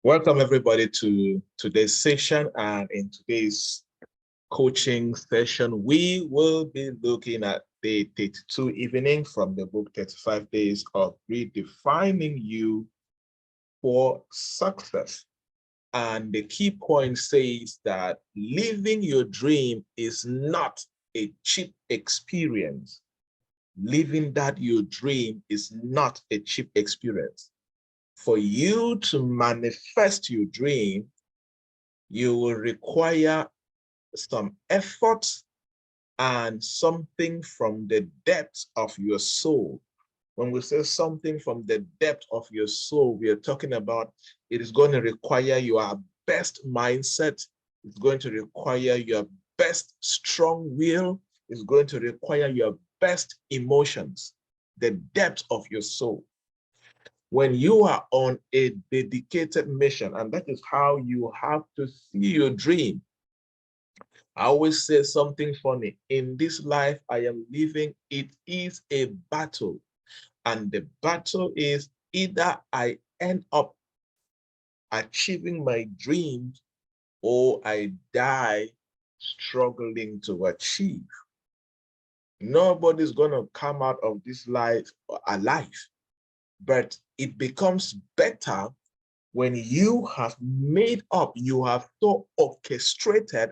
Welcome everybody to today's session, and in today's coaching session, we will be looking at day 32 evening from the book 35 Days of Redefining You for Success. And the key point says that living your dream is not a cheap experience. Living that your dream is not a cheap experience. For you to manifest your dream, you will require some effort and something from the depth of your soul. When we say something from the depth of your soul, we are talking about it is going to require your best mindset. It's going to require your best strong will. It's going to require your best emotions, the depth of your soul. When you are on a dedicated mission, and that is how you have to see your dream. I always say something funny. In this life I am living, it is a battle. And the battle is either I end up achieving my dreams or I die struggling to achieve. Nobody's going to come out of this life alive. But it becomes better when you have made up, you have so orchestrated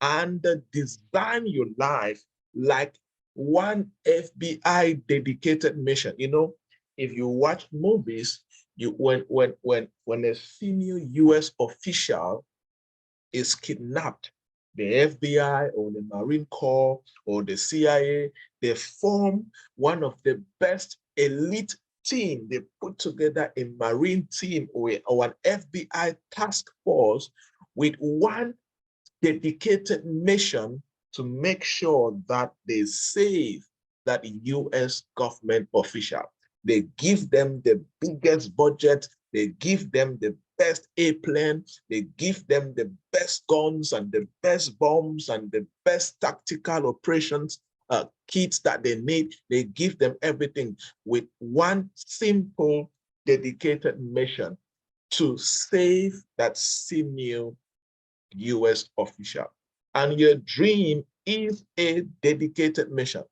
and designed your life like one FBI dedicated mission. You know, if you watch movies, when a senior US official is kidnapped, the FBI or the Marine Corps or the CIA, they form one of the best elite team. They put together a Marine team or an FBI task force with one dedicated mission to make sure that they save that US government official. They give them the biggest budget, they give them the best airplane, they give them the best guns and the best bombs and the best tactical operations kits that they need. They give them everything with one simple dedicated mission to save that senior US official. And your dream is a dedicated mission.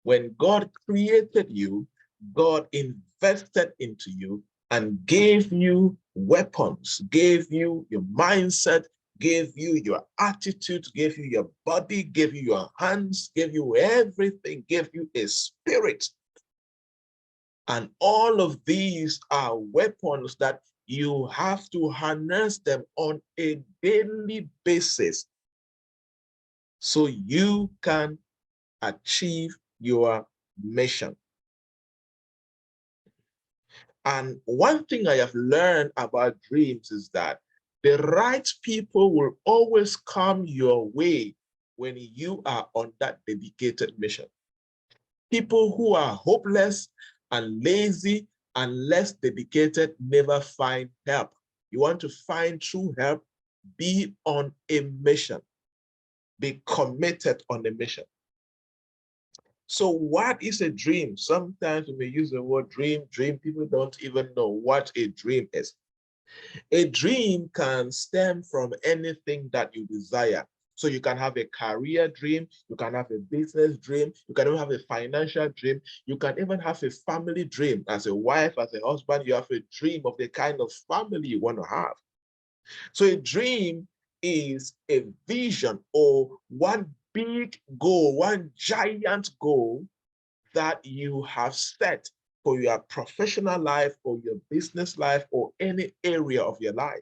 When God created you, God invested into you and gave you weapons, gave you your mindset, gave you your attitude, gave you your body, gave you your hands, gave you everything, gave you a spirit. And all of these are weapons that you have to harness them on a daily basis so you can achieve your mission. And one thing I have learned about dreams is that the right people will always come your way when you are on that dedicated mission. People who are hopeless and lazy and less dedicated never find help. You want to find true help, be on a mission. Be committed on a mission. So what is a dream? Sometimes we may use the word dream. People don't even know what a dream is. A dream can stem from anything that you desire. So you can have a career dream, you can have a business dream, you can even have a financial dream, you can even have a family dream. As a wife, as a husband, you have a dream of the kind of family you want to have. So a dream is a vision or one big goal, one giant goal that you have set for your professional life or your business life or any area of your life.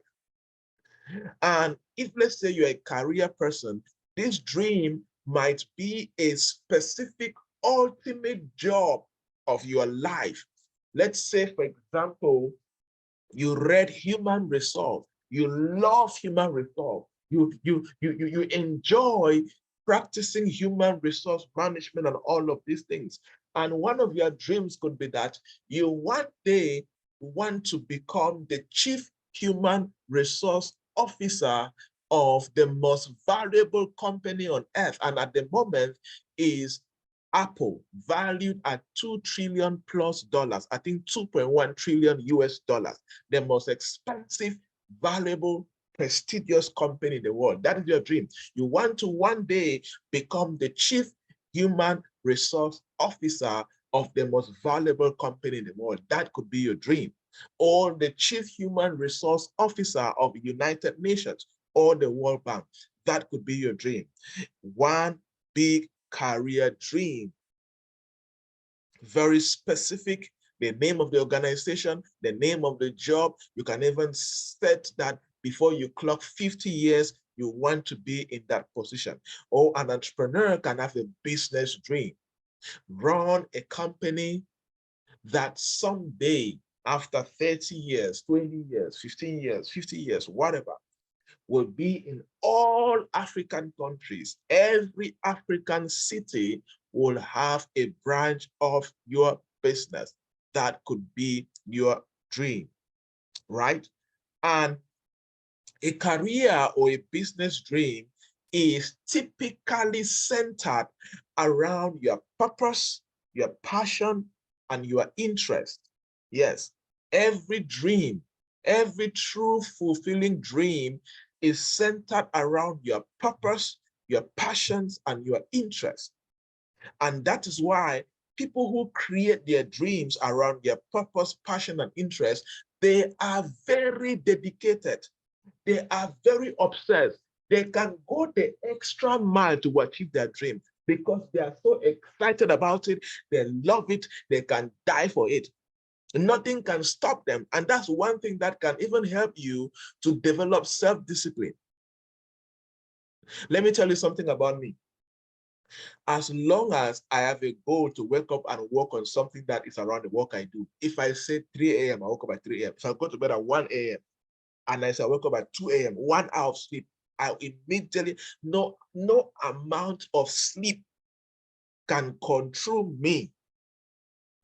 And if, let's say, you're a career person, this dream might be a specific ultimate job of your life. Let's say, for example, you read human resource, you love human resource, you enjoy practicing human resource management and all of these things. And one of your dreams could be that you one day want to become the chief human resource officer of the most valuable company on earth. And at the moment is Apple, valued at $2 trillion plus, I think 2.1 trillion US dollars, the most expensive, valuable, prestigious company in the world. That is your dream. You want to one day become the chief human resource officer of the most valuable company in the world. That could be your dream. Or the chief human resource officer of the United Nations or the World Bank. That could be your dream. One big career dream. Very specific, the name of the organization, the name of the job. You can even set that before you clock 50 years, you want to be in that position. Or an entrepreneur can have a business dream. Run a company that someday, after 30 years, 20 years, 15 years, 50 years, whatever, will be in all African countries. Every African city will have a branch of your business. That could be your dream, right? And a career or a business dream is typically centered around your purpose, your passion, and your interest. Yes, every dream, every true fulfilling dream is centered around your purpose, your passions, and your interests. And that is why people who create their dreams around their purpose, passion, and interest, they are very dedicated. They are very obsessed. They can go the extra mile to achieve their dream because they are so excited about it. They love it. They can die for it. Nothing can stop them. And that's one thing that can even help you to develop self-discipline. Let me tell you something about me. As long as I have a goal to wake up and work on something that is around the work I do, if I say 3 a.m., I wake up at 3 a.m. So I go to bed at 1 a.m. and I say I wake up at 2 a.m., 1 hour of sleep, I immediately, no amount of sleep can control me.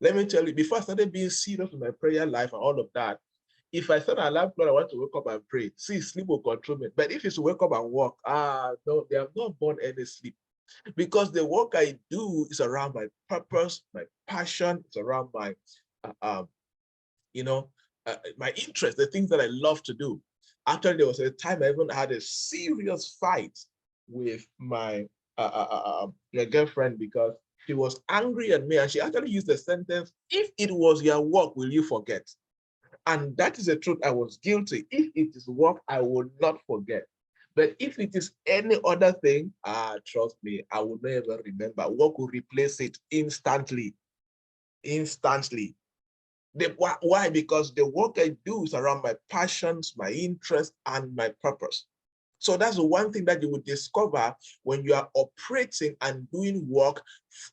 Let me tell you, before I started being serious with my prayer life and all of that, if I set an alarm clock, I want to wake up and pray. See, sleep will control me. But if it's to wake up and work, no, they have not born any sleep. Because the work I do is around my purpose, my passion, it's around my, my interest, the things that I love to do. Actually, there was a time I even had a serious fight with my girlfriend because she was angry at me and she actually used the sentence, "If it was your work, will you forget?" And that is the truth. I was guilty. If it is work, I will not forget. But if it is any other thing, trust me, I will never remember. Work will replace it instantly. Instantly. Why? Because the work I do is around my passions, my interests, and my purpose. So that's the one thing that you will discover when you are operating and doing work,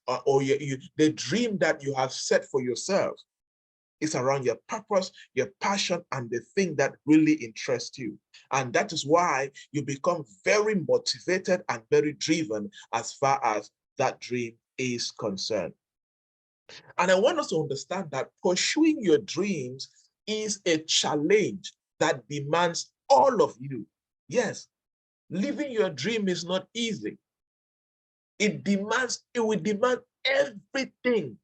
or the dream that you have set for yourself. It's around your purpose, your passion, and the thing that really interests you. And that is why you become very motivated and very driven as far as that dream is concerned. And I want us to understand that pursuing your dreams is a challenge that demands all of you. Yes, living your dream is not easy. It will demand everything.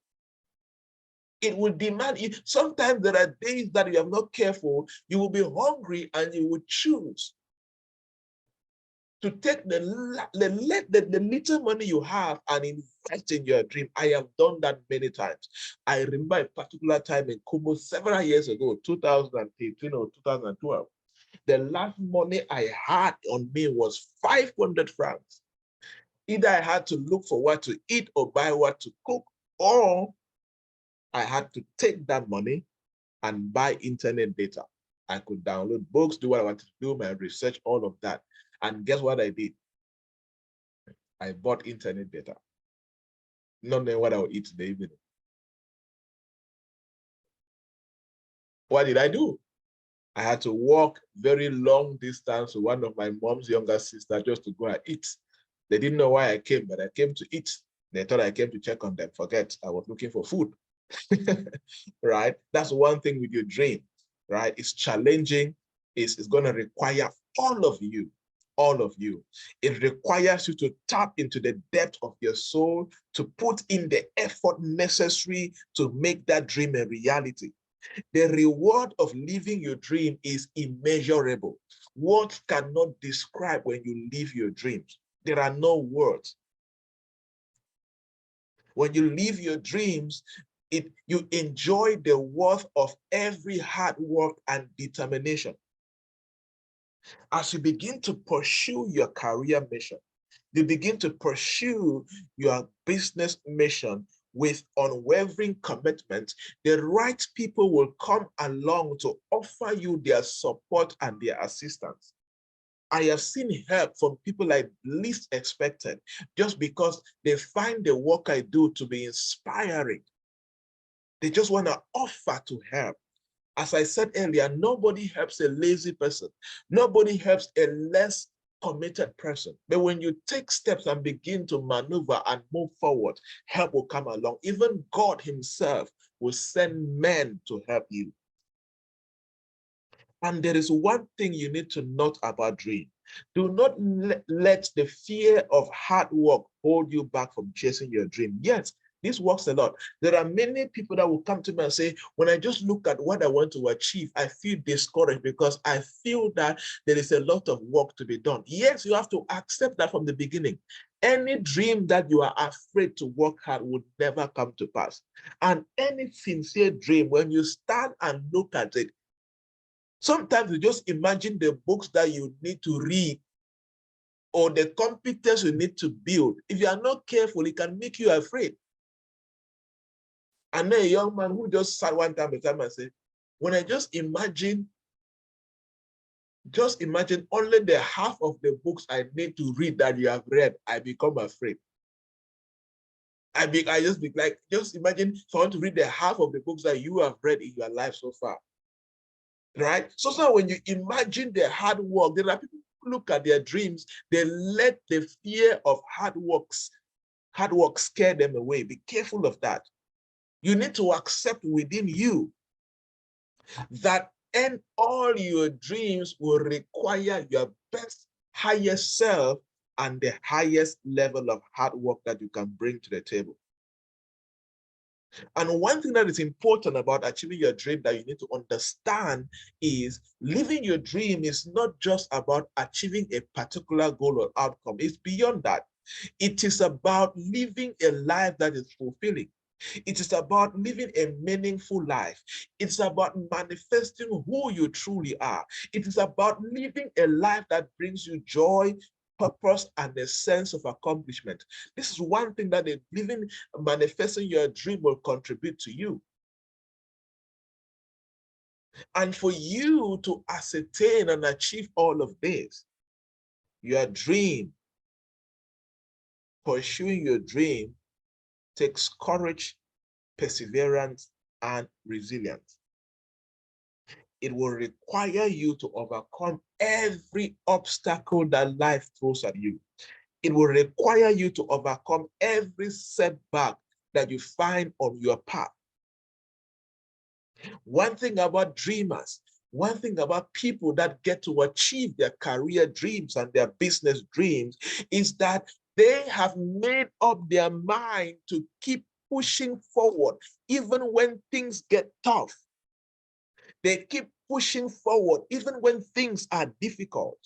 It will demand it. Sometimes there are days that you are not careful, you will be hungry and you will choose to take the little money you have and invest in your dream. I have done that many times. I remember a particular time in Kumo several years ago, 2018 or 2012. The last money I had on me was 500 francs. Either I had to look for what to eat or buy what to cook, or I had to take that money and buy internet data. I could download books, do what I wanted to do, my research, all of that. And guess what I did? I bought internet data, not knowing what I would eat in the evening. What did I do? I had to walk very long distance to one of my mom's younger sisters just to go and eat. They didn't know why I came, but I came to eat. They thought I came to check on them. Forget, I was looking for food. Right? That's one thing with your dream, right? It's challenging. It's going to require all of you. all of you. It requires you to tap into the depth of your soul, to put in the effort necessary to make that dream a reality. The reward of living your dream is immeasurable. Words cannot describe when you live your dreams. There are no words. When you live your dreams, you enjoy the worth of every hard work and determination. As you begin to pursue your career mission, you begin to pursue your business mission with unwavering commitment, the right people will come along to offer you their support and their assistance. I have seen help from people I least expected just because they find the work I do to be inspiring. They just want to offer to help. As I said earlier, nobody helps a lazy person. Nobody helps a less committed person. But when you take steps and begin to maneuver and move forward, help will come along. Even God himself will send men to help you. And there is one thing you need to note about dream. Do not let the fear of hard work hold you back from chasing your dream. Yes, this works a lot. There are many people that will come to me and say, when I just look at what I want to achieve, I feel discouraged because I feel that there is a lot of work to be done. Yes, you have to accept that from the beginning. Any dream that you are afraid to work hard would never come to pass. And any sincere dream, when you stand and look at it, sometimes you just imagine the books that you need to read or the competence you need to build. If you are not careful, it can make you afraid. And then a young man who just sat one time and said, when I just imagine only the half of the books I need to read that you have read, I become afraid. I just imagine if I want to read the half of the books that you have read in your life so far. Right? So when you imagine the hard work, there are people who look at their dreams, they let the fear of hard work scare them away. Be careful of that. You need to accept within you that in all your dreams will require your best, highest self and the highest level of hard work that you can bring to the table. And one thing that is important about achieving your dream that you need to understand is living your dream is not just about achieving a particular goal or outcome. It's beyond that. It is about living a life that is fulfilling. It is about living a meaningful life. It's about manifesting who you truly are. It is about living a life that brings you joy, purpose, and a sense of accomplishment. This is one thing that manifesting your dream will contribute to you. And for you to ascertain and achieve all of this, your dream, pursuing your dream, takes courage, perseverance, and resilience. It will require you to overcome every obstacle that life throws at you. It will require you to overcome every setback that you find on your path. One thing about dreamers, one thing about people that get to achieve their career dreams and their business dreams is that they have made up their mind to keep pushing forward, even when things get tough. They keep pushing forward, even when things are difficult.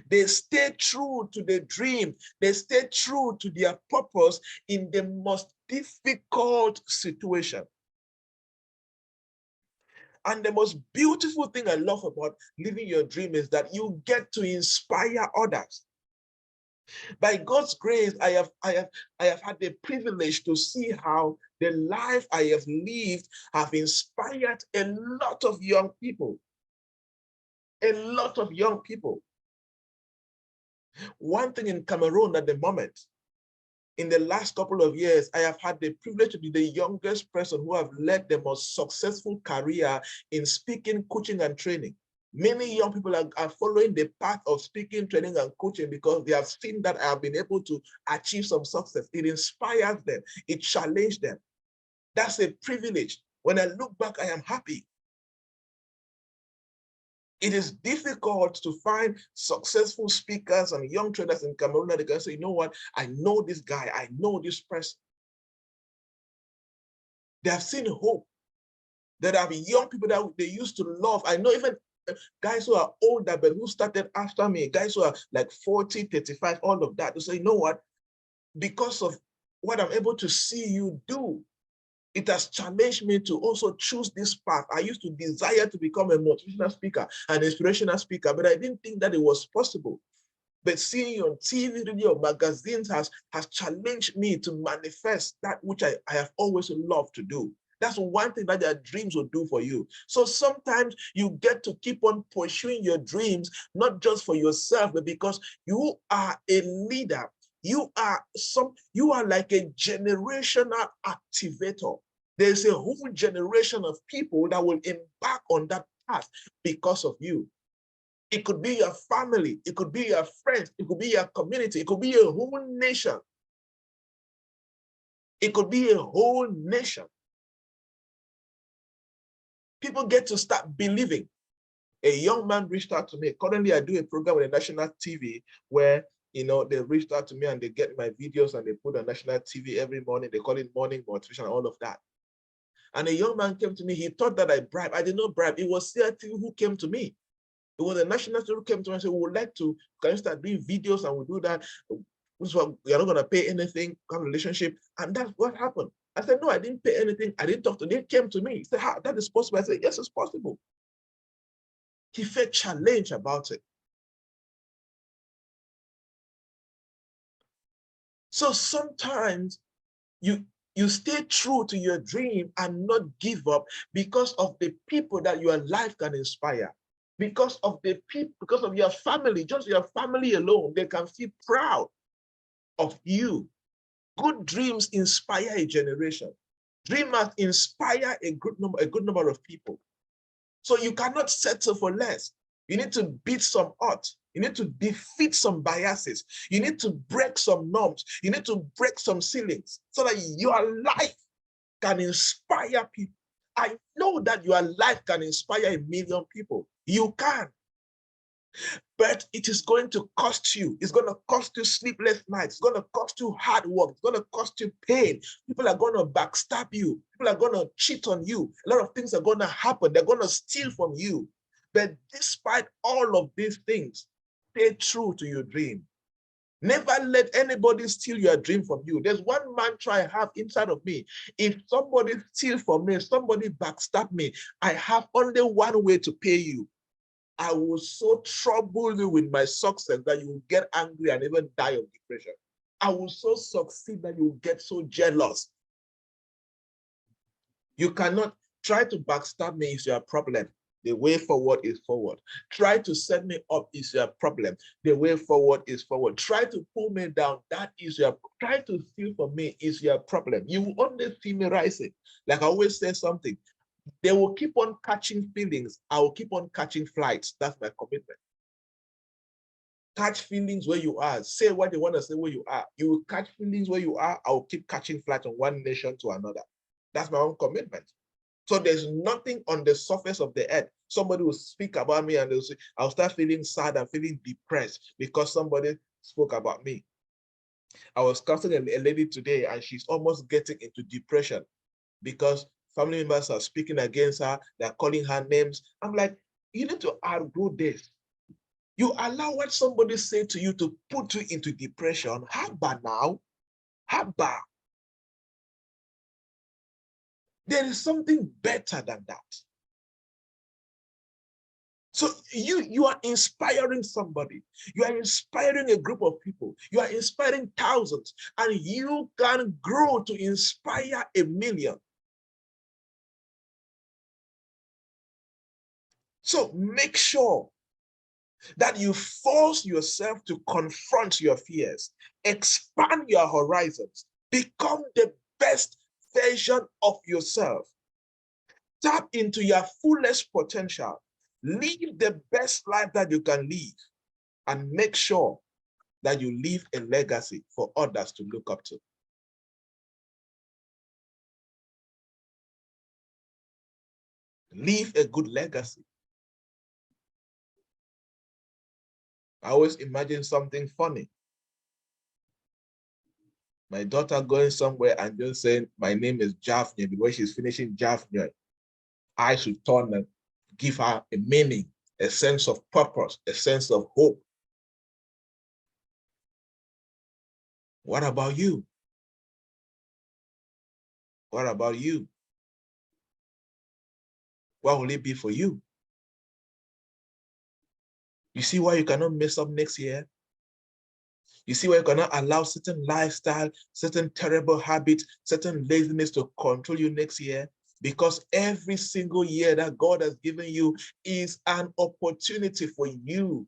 They stay true to the dream. They stay true to their purpose in the most difficult situation. And the most beautiful thing I love about living your dream is that you get to inspire others. By God's grace, I have had the privilege to see how the life I have lived have inspired a lot of young people. A lot of young people. One thing in Cameroon at the moment, in the last couple of years, I have had the privilege to be the youngest person who have led the most successful career in speaking, coaching, and training. Many young people are following the path of speaking, training, and coaching because they have seen that I have been able to achieve some success. It inspires them. It challenges them. That's a privilege. When I look back, I am happy. It is difficult to find successful speakers and young traders in Cameroon that they can say, you know what, I know this guy, I know this person. They have seen hope. There are young people that they used to love. I know even guys who are older, but who started after me, guys who are like 40, 35, all of that. They say, you know what, because of what I'm able to see you do, it has challenged me to also choose this path. I used to desire to become a motivational speaker, an inspirational speaker, but I didn't think that it was possible. But seeing you on TV, radio, magazines has challenged me to manifest that which I have always loved to do. That's one thing that their dreams will do for you. So sometimes you get to keep on pursuing your dreams, not just for yourself, but because you are a leader. You are like a generational activator. There's a whole generation of people that will embark on that path because of you. It could be your family, it could be your friends, it could be your community, it could be a whole nation. It could be a whole nation. People get to start believing. A young man reached out to me. Currently, I do a program with a national TV where, they reached out to me and they get my videos and they put on national TV every morning. They call it morning motivation and all of that. And a young man came to me. He thought that I bribed. I did not bribe. It was CRTV who came to me. It was a national TV who came to me and said, we would like to, can you start doing videos and we'll do that? You're not going to pay anything, kind of relationship. And that's what happened. I said, no, I didn't pay anything. I didn't talk to them. They came to me. He said, how, that is possible? I said, yes, it's possible. He felt challenged about it. So sometimes you stay true to your dream and not give up because of the people that your life can inspire. Because of the people, because of your family, just your family alone, they can feel proud of you. Good dreams inspire a generation. Dreamers inspire a good number of people. So you cannot settle for less. You need to beat some odds. You need to defeat some biases. You need to break some norms. You need to break some ceilings so that your life can inspire people. I know that your life can inspire 1 million people. You can. But it is going to cost you. It's going to cost you sleepless nights. It's going to cost you hard work. It's going to cost you pain. People are going to backstab you. People are going to cheat on you. A lot of things are going to happen. They're going to steal from you. But despite all of these things, stay true to your dream. Never let anybody steal your dream from you. There's one mantra I have inside of me. If somebody steals from me, somebody backstab me, I have only one way to pay you. I will so trouble you with my success that you will get angry and even die of depression. I will so succeed that you will get so jealous. You cannot try to backstab me is your problem. The way forward is forward. Try to set me up is your problem. The way forward is forward. Try to pull me down. That is your, try to steal from me is your problem. You will only see me rising. Like I always say something, they will keep on catching feelings. I will keep on catching flights. That's my commitment. Catch feelings where you are. Say what they want to say where you are. You will catch feelings where you are. I will keep catching flights on one nation to another. That's my own commitment. So there's nothing on the surface of the earth. Somebody will speak about me and they'll say, I'll start feeling sad and feeling depressed because somebody spoke about me. I was counseling a lady today and she's almost getting into depression because family members are speaking against her. They're calling her names. I'm like, you need to outgrow this. You allow what somebody say to you to put you into depression. How about now? How about? There is something better than that. So you are inspiring somebody. You are inspiring a group of people. You are inspiring thousands. And you can grow to inspire 1 million. So make sure that you force yourself to confront your fears, expand your horizons, become the best version of yourself, tap into your fullest potential, live the best life that you can live, and make sure that you leave a legacy for others to look up to. Leave a good legacy. I always imagine something funny. My daughter going somewhere and just saying, my name is Javnyuy, because she's finishing Javnyuy. I should turn and give her a meaning, a sense of purpose, a sense of hope. What about you? What about you? What will it be for you? You see why you cannot mess up next year? You see why you cannot allow certain lifestyle, certain terrible habits, certain laziness to control you next year? Because every single year that God has given you is an opportunity for you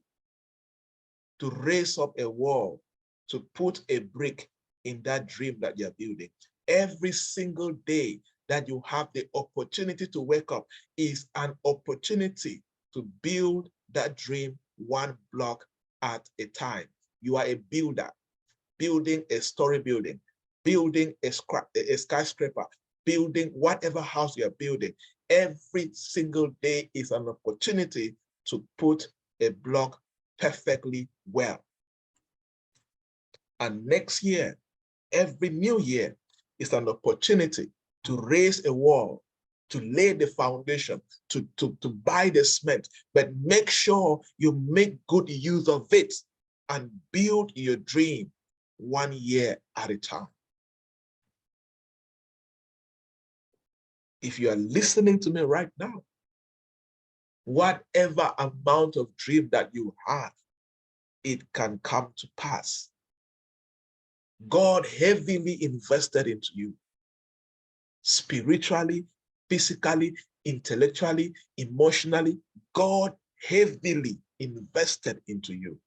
to raise up a wall, to put a brick in that dream that you're building. Every single day that you have the opportunity to wake up is an opportunity to build that dream one block at a time. You are a builder, building a story building, building a skyscraper, building whatever house you're building. Every single day is an opportunity to put a block perfectly well. And next year, every new year is an opportunity to raise a wall, to lay the foundation, to buy the cement, but make sure you make good use of it and build your dream 1 year at a time. If you are listening to me right now, whatever amount of dream that you have, it can come to pass. God heavily invested into you, spiritually, physically, intellectually, emotionally. God heavily invested into you.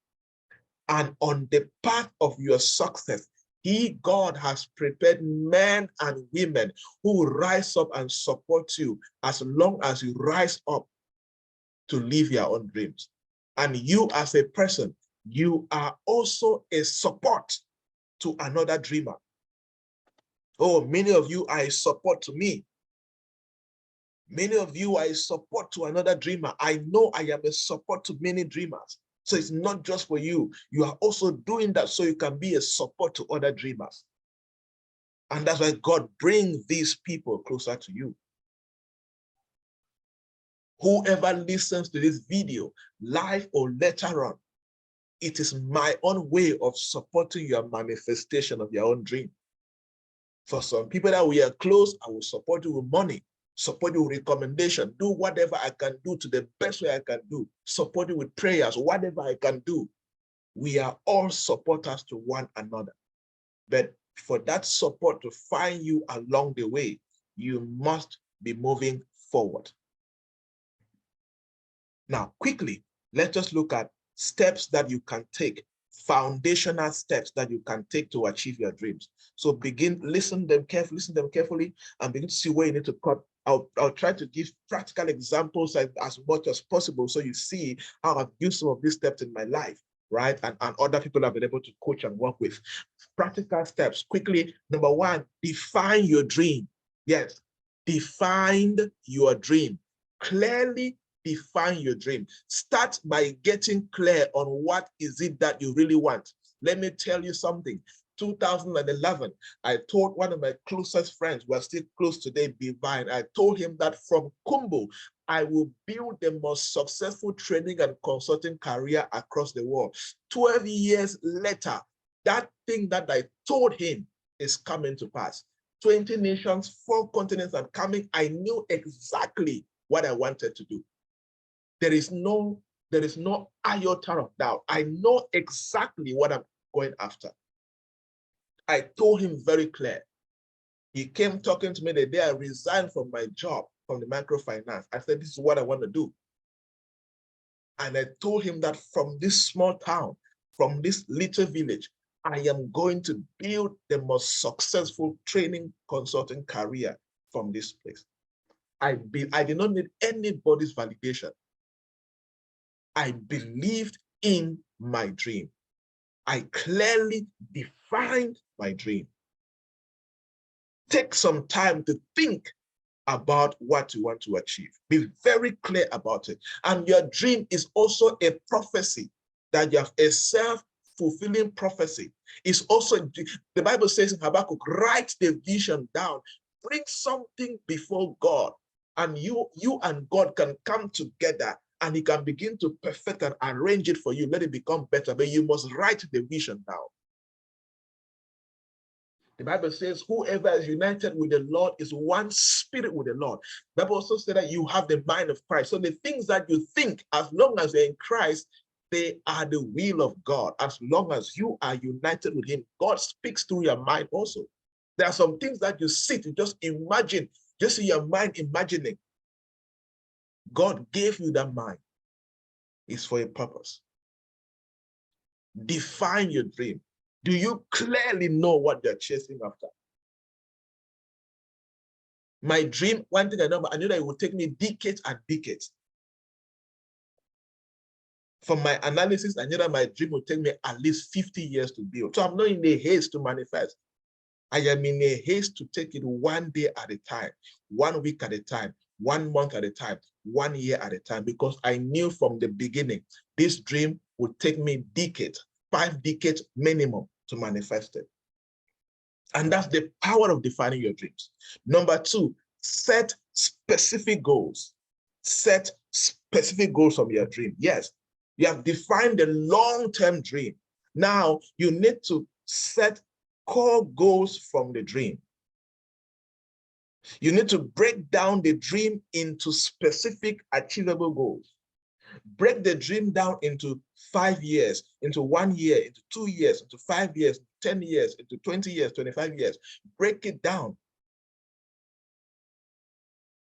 And on the path of your success, God has prepared men and women who will rise up and support you as long as you rise up to live your own dreams. And you as a person, you are also a support to another dreamer. Oh, many of you are a support to me. Many of you are a support to another dreamer. I know I am a support to many dreamers. So it's not just for you. You are also doing that so you can be a support to other dreamers. And that's why God brings these people closer to you. Whoever listens to this video, live or later on, it is my own way of supporting your manifestation of your own dream. For some people that we are close, I will support you with money, support you with recommendation, do whatever I can do to the best way I can do, support you with prayers, whatever I can do. We are all supporters to one another. But for that support to find you along the way, you must be moving forward. Now, quickly, let's just look at steps that you can take, foundational steps that you can take to achieve your dreams. So listen to them carefully, and begin to see where you need to cut. I'll try to give practical examples as much as possible so you see how I've used some of these steps in my life, right? And other people have been able to coach and work with. Practical steps, quickly. Number one, define your dream. Yes, define your dream. Clearly define your dream. Start by getting clear on what is it that you really want. Let me tell you something. 2011, I told one of my closest friends, we're still close today, Divine, I told him that from Kumbu, I will build the most successful training and consulting career across the world. 12 years later, that thing that I told him is coming to pass. 20 nations, 4 continents are coming. I knew exactly what I wanted to do. There is no iota of doubt. I know exactly what I'm going after. I told him very clear. He came talking to me the day I resigned from my job from the microfinance. I said, this is what I want to do. And I told him that from this small town, from this little village, I am going to build the most successful training consulting career from this place. I did not need anybody's validation. I believed in my dream. I clearly defined my dream. Take some time to think about what you want to achieve. Be very clear about it. And your dream is also a prophecy. that you have a self-fulfilling prophecy. It's also, the Bible says in Habakkuk, write the vision down, bring something before God, and you and God can come together and he can begin to perfect and arrange it for you. Let it become better, but you must write the vision down. The Bible says, whoever is united with the Lord is one spirit with the Lord. The Bible also said that you have the mind of Christ. So the things that you think, as long as you're in Christ, they are the will of God. As long as you are united with him, God speaks through your mind also. There are some things that you sit, you just imagine, just in your mind imagining. God gave you that mind. It's for a purpose. Define your dream. Do you clearly know what you're chasing after? My dream, one thing I knew that it would take me decades and decades. From my analysis, I knew that my dream would take me at least 50 years to build. So I'm not in a haste to manifest. I am in a haste to take it one day at a time, 1 week at a time, 1 month at a time, 1 year at a time, because I knew from the beginning, this dream would take me decades, 5 decades minimum to manifest it. And that's the power of defining your dreams. Number 2, set specific goals. Set specific goals from your dream. Yes, you have defined the long-term dream. Now you need to set core goals from the dream. You need to break down the dream into specific achievable goals. Break the dream down into 5 years, into 1 year, into 2 years, into 5 years, 10 years, into 20 years, 25 years. Break it down.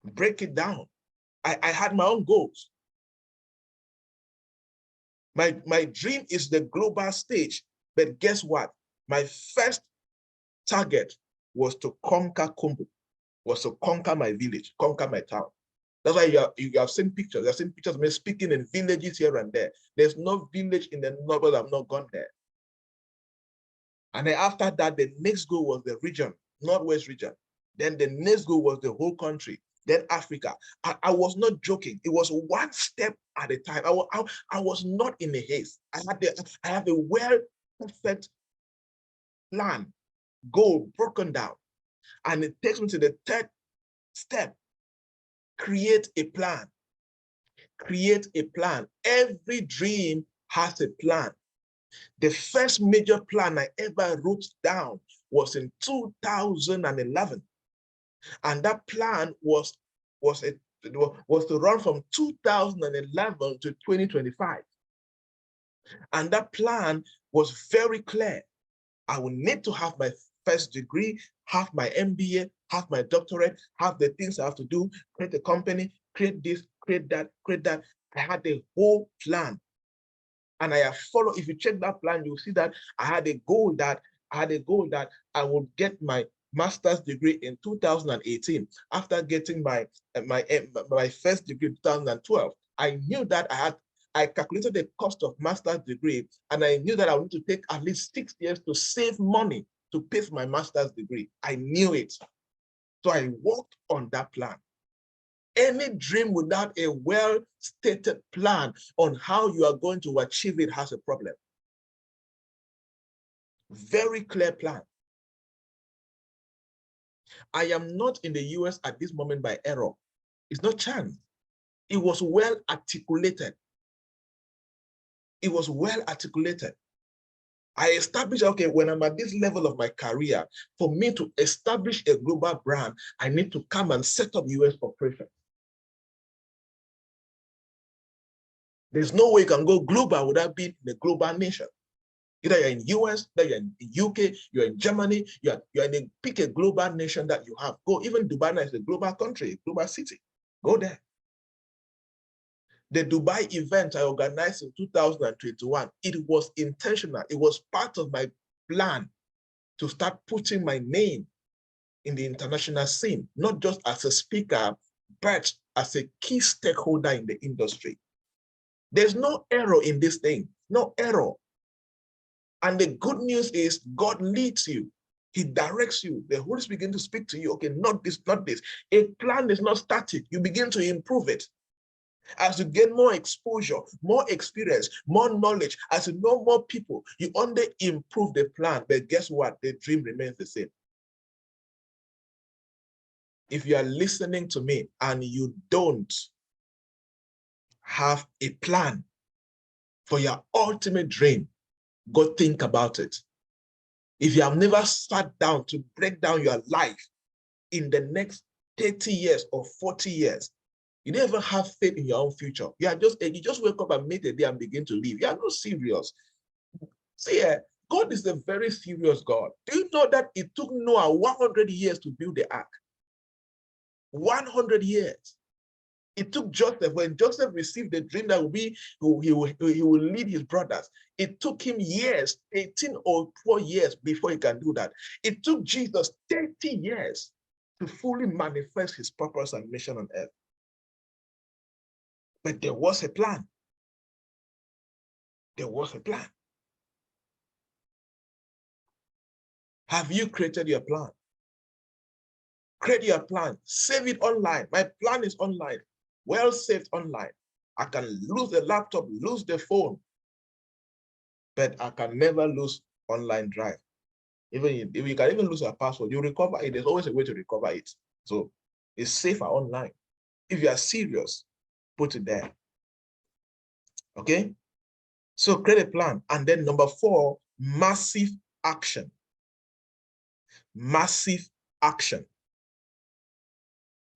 Break it down. I had my own goals. My dream is the global stage, but guess what? My first target was to conquer Kumbu, was to conquer my village, conquer my town. That's why you have seen pictures. You have seen pictures of me speaking in villages here and there. There's no village in the north that I've not gone there. And then after that, the next goal was the region, Northwest region. Then the next goal was the whole country, then Africa. I was not joking. It was one step at a time. I was not in a haste. I have a well perfect plan, goal broken down. And it takes me to the third step. Create a plan. Create a plan. Every dream has a plan. The first major plan I ever wrote down was in 2011. And that plan was to run from 2011 to 2025. And that plan was very clear. I will need to have my first degree, have my MBA, have my doctorate, have the things I have to do, create a company, create this, create that, create that. I had a whole plan. And I have followed. If you check that plan, you'll see that I had a goal that I would get my master's degree in 2018. After getting my first degree in 2012, I knew that I calculated the cost of master's degree, and I knew that I would need to take at least 6 years to save money to pay for my master's degree. I knew it. So I worked on that plan. Any dream without a well-stated plan on how you are going to achieve it has a problem. Very clear plan. I am not in the US at this moment by error. It's not chance. It was well articulated. It was well articulated. I established, okay, when I'm at this level of my career, for me to establish a global brand, I need to come and set up US operations. There's no way you can go global without being in a global nation. Either you're in US, either you're in UK, you're in Germany, you're in a, pick a global nation that you have. Go, even Dubai is a global country, a global city. Go there. The Dubai event I organized in 2021, it was intentional. It was part of my plan to start putting my name in the international scene, not just as a speaker, but as a key stakeholder in the industry. There's no error in this thing, no error. And the good news is God leads you. He directs you. The Holy Spirit begins to speak to you. Okay, not this, not this. A plan is not static. You begin to improve it. As you gain more exposure, more experience, more knowledge, as you know more people, you only improve the plan. But guess what? The dream remains the same. If you are listening to me and you don't have a plan for your ultimate dream, go think about it. If you have never sat down to break down your life in the next 30 years or 40 years, you don't even have faith in your own future. You just wake up and meet a day and begin to live. You are not serious. See, God is a very serious God. Do you know that it took Noah 100 years to build the ark? 100 years. It took Joseph, when Joseph received the dream that he will lead his brothers, it took him years, 18 or 4 years before he can do that. It took Jesus 30 years to fully manifest his purpose and mission on earth. But there was a plan. There was a plan. Have you created your plan? Create your plan. Save it online. My plan is online. Well saved online. I can lose the laptop, lose the phone, but I can never lose online drive. Even if you can even lose a password, you recover it. There's always a way to recover it. So it's safer online. If you are serious, put it there. Okay? So create a plan. And then number 4, massive action. Massive action.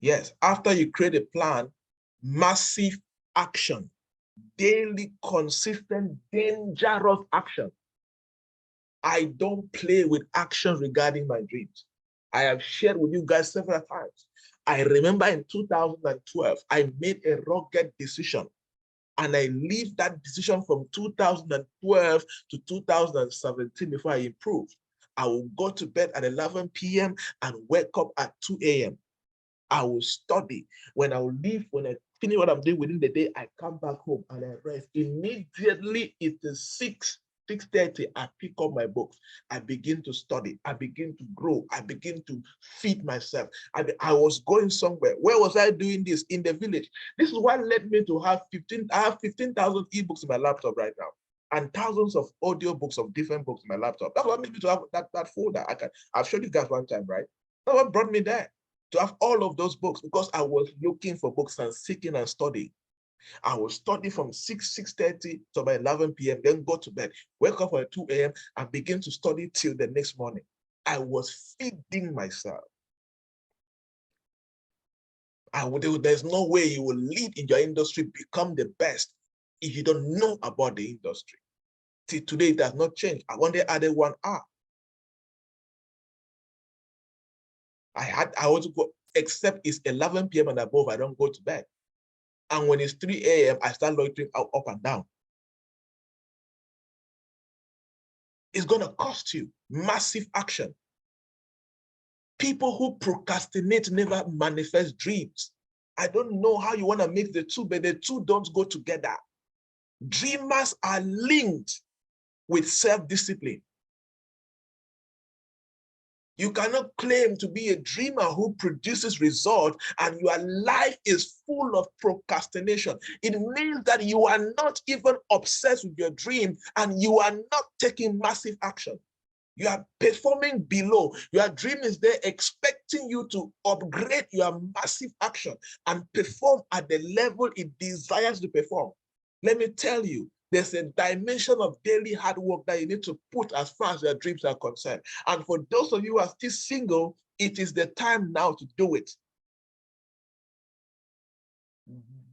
Yes, after you create a plan, massive action. Daily, consistent, dangerous action. I don't play with action regarding my dreams. I have shared with you guys several times. I remember in 2012, I made a rugged decision, and I lived that decision from 2012 to 2017 before I improved. I will go to bed at 11 p.m. and wake up at 2 a.m. I will study. When I will leave, when I finish what I'm doing within the day, I come back home and I rest. Immediately it is 6:30, I pick up my books. I begin to study. I begin to grow. I begin to feed myself. I was going somewhere. Where was I doing this? In the village. This is what led me to have 15,000 ebooks in my laptop right now, and thousands of audio books of different books in my laptop. That's what made me to have that folder. I've showed you guys one time, right? That's what brought me there, to have all of those books, because I was looking for books and seeking and studying. I will study from 6:30 to about 11 p.m., then go to bed, wake up at 2 a.m. and begin to study till the next morning. I was feeding myself. There's no way you will lead in your industry, become the best, if you don't know about the industry. See, today it has not changed. I only added 1 hour. I want to go, except it's 11 p.m. and above, I don't go to bed. And when it's 3 a.m., I start loitering up and down. It's going to cost you massive action. People who procrastinate never manifest dreams. I don't know how you want to make the two, but the two don't go together. Dreamers are linked with self-discipline. You cannot claim to be a dreamer who produces results and your life is full of procrastination. It means that you are not even obsessed with your dream and you are not taking massive action. You are performing below. Your dream is there expecting you to upgrade your massive action and perform at the level it desires to perform. Let me tell you, there's a dimension of daily hard work that you need to put as far as your dreams are concerned. And for those of you who are still single, it is the time now to do it.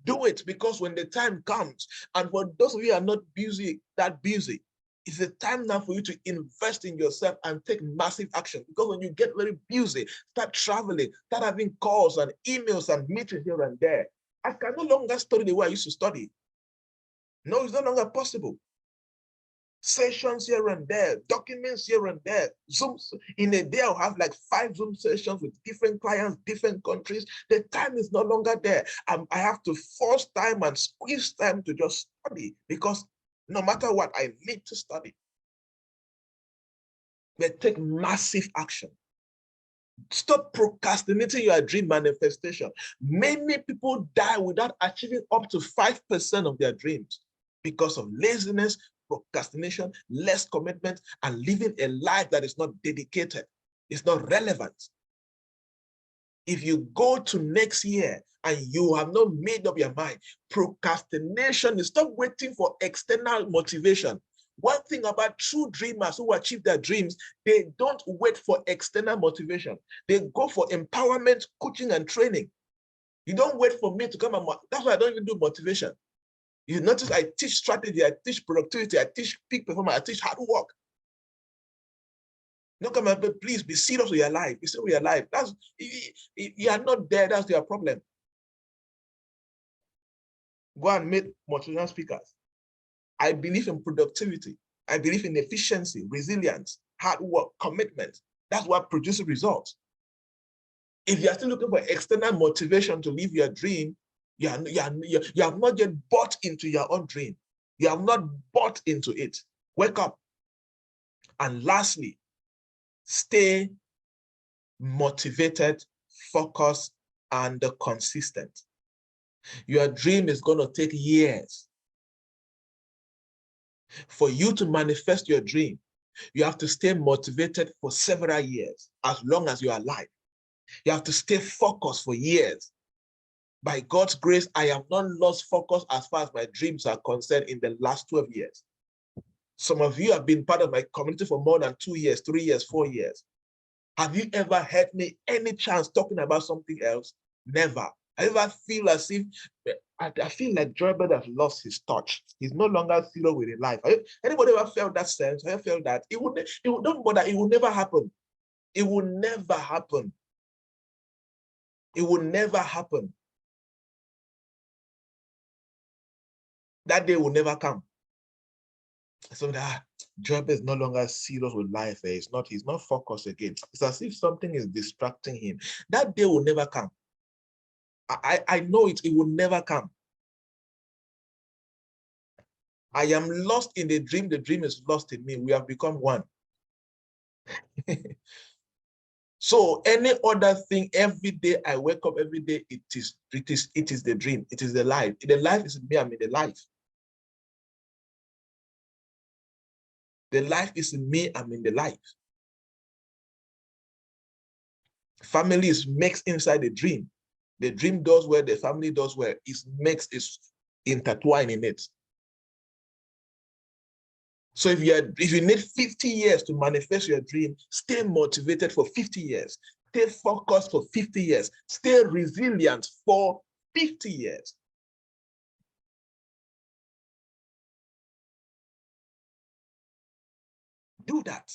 Do it, because when the time comes, and for those of you who are not busy, it's the time now for you to invest in yourself and take massive action. Because when you get very busy, start traveling, start having calls and emails and meetings here and there, I can no longer study the way I used to study. No, it's no longer possible. Sessions here and there, documents here and there, Zooms. In a day, I'll have like 5 Zoom sessions with different clients, different countries. The time is no longer there. I have to force time and squeeze time to just study, because no matter what, I need to study. But take massive action. Stop procrastinating your dream manifestation. Many people die without achieving up to 5% of their dreams because of laziness, procrastination, less commitment, and living a life that is not dedicated. It's not relevant. If you go to next year and you have not made up your mind, procrastination is stop waiting for external motivation. One thing about true dreamers who achieve their dreams, they don't wait for external motivation. They go for empowerment, coaching, and training. You don't wait for me to come and, that's why I don't even do motivation. You notice I teach strategy, I teach productivity, I teach peak performance, I teach hard work. No, come on, but please be serious with your life. Be serious with your life. That's, you are not there, that's your problem. Go and meet motivational speakers. I believe in productivity. I believe in efficiency, resilience, hard work, commitment. That's what produces results. If you're still looking for external motivation to live your dream, you have not yet bought into your own dream. You have not bought into it. Wake up. And lastly, stay motivated, focused, and consistent. Your dream is going to take years. For you to manifest your dream, you have to stay motivated for several years, as long as you are alive. You have to stay focused for years. By God's grace, I have not lost focus as far as my dreams are concerned in the last 12 years. Some of you have been part of my community for more than 2 years, 3 years, 4 years. Have you ever heard me any chance talking about something else? Never. I ever feel as if, I feel like Joybert has lost his touch. He's no longer serious with his life. Anybody ever felt that sense? I felt that don't bother, it will never happen. It will never happen. It will never happen. That day will never come. So that Joybert is no longer serious with life. He's not focused again. It's as if something is distracting him. That day will never come. I know it will never come. I am lost in the dream is lost in me. We have become one. So any other thing, every day I wake up, every day it is the dream, it is the life. The life is in me, I'm in the life. The life is in me, I'm in the life. Family is mixed inside the dream. The dream does where the family does where it's mixed, is intertwined in it. So if you need 50 years to manifest your dream, stay motivated for 50 years. Stay focused for 50 years. Stay resilient for 50 years. Do that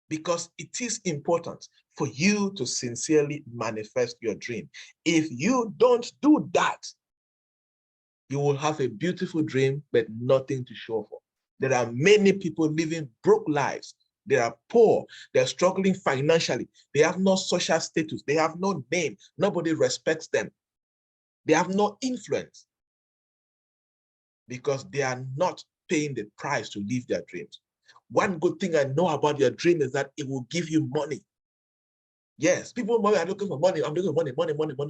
because it is important for you to sincerely manifest your dream. If you don't do that, you will have a beautiful dream, but nothing to show for. There are many people living broke lives. They are poor. They're struggling financially. They have no social status. They have no name. Nobody respects them. They have no influence because they are not paying the price to live their dreams. One good thing I know about your dream is that it will give you money. Yes, people are looking for money. I'm looking for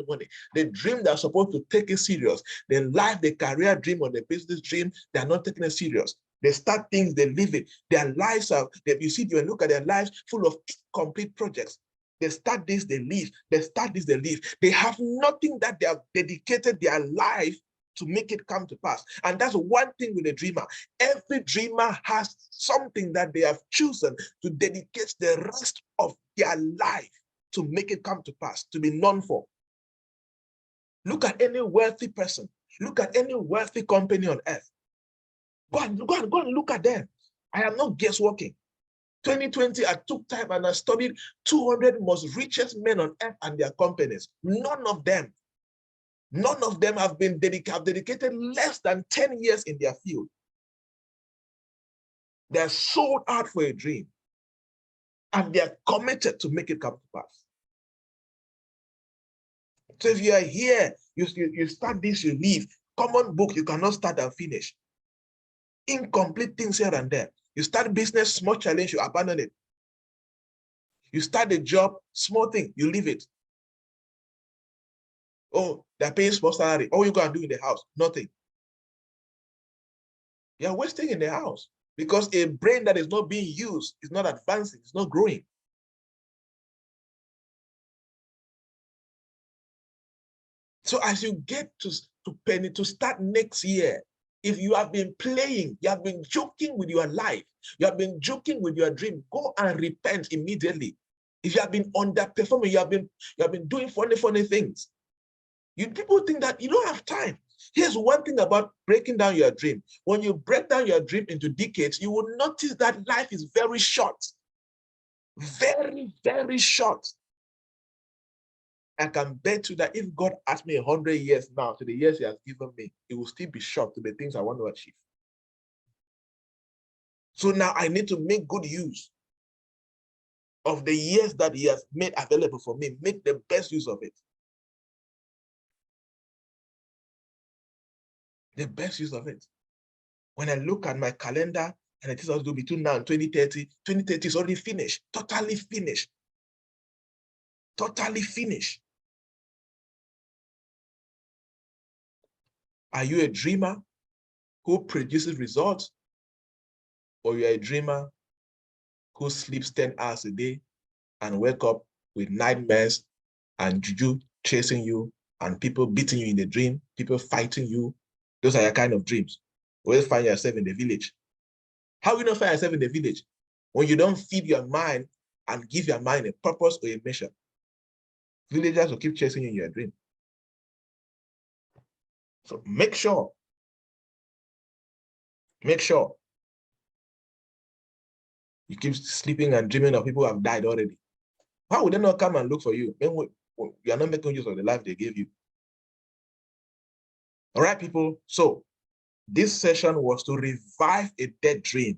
money. The dream they're supposed to take it serious. The life, the career dream or the business dream, they're not taking it serious. They start things, they live it. Their lives are, you see, you look at their lives full of incomplete projects. They start this, they leave. They start this, they leave. They have nothing that they have dedicated their life to make it come to pass. And that's one thing with a dreamer. Every dreamer has something that they have chosen to dedicate the rest of their life to make it come to pass, to be known for. Look at any wealthy person. Look at any wealthy company on earth. Go and look at them. I am not guessworking. 2020, I took time and I studied 200 most richest men on earth and their companies. None of them have been dedicated less than 10 years in their field. They're sold out for a dream and they're committed to make it come to pass. So if you are here, you start this, you leave. Common book, you cannot start and finish. Incomplete things here and there. You start business, small challenge, you abandon it. You start a job, small thing, you leave it. Oh, they're paying small salary. All you gotta do in the house, nothing. You're wasting in the house because a brain that is not being used is not advancing, it's not growing. So as you get to start next year, if you have been playing, you have been joking with your life, you have been joking with your dream, go and repent immediately. If you have been underperforming, you have been doing funny things. People think that you don't have time. Here's one thing about breaking down your dream. When you break down your dream into decades, you will notice that life is very short. Very, very short. I can bet you that if God asked me 100 years now to the years he has given me, it will still be short to the things I want to achieve. So now I need to make good use of the years that he has made available for me, make the best use of it. The best use of it. When I look at my calendar and it is also between now and 2030, 2030 is already finished, totally finished. Totally finished. Are you a dreamer who produces results? Or you're a dreamer who sleeps 10 hours a day and wake up with nightmares and juju chasing you and people beating you in the dream, people fighting you? Those are your kind of dreams. Always find yourself in the village. How will you not find yourself in the village? When you don't feed your mind and give your mind a purpose or a mission. Villagers will keep chasing you in your dream. So make sure you keep sleeping and dreaming of people who have died already. How would they not come and look for you? When you are not making use of the life they gave you. All right, people. So this session was to revive a dead dream.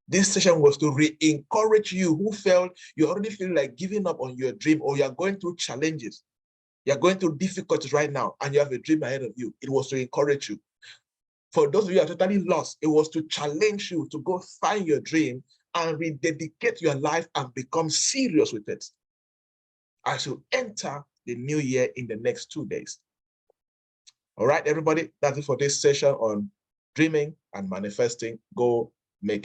This session was to re-encourage you who felt you already feel like giving up on your dream, or you're going through challenges. You're going through difficulties right now and you have a dream ahead of you. It was to encourage you. For those of you who are totally lost, it was to challenge you to go find your dream and rededicate your life and become serious with it as you enter the new year in the next 2 days. All right, everybody, that's it for this session on dreaming and manifesting. Go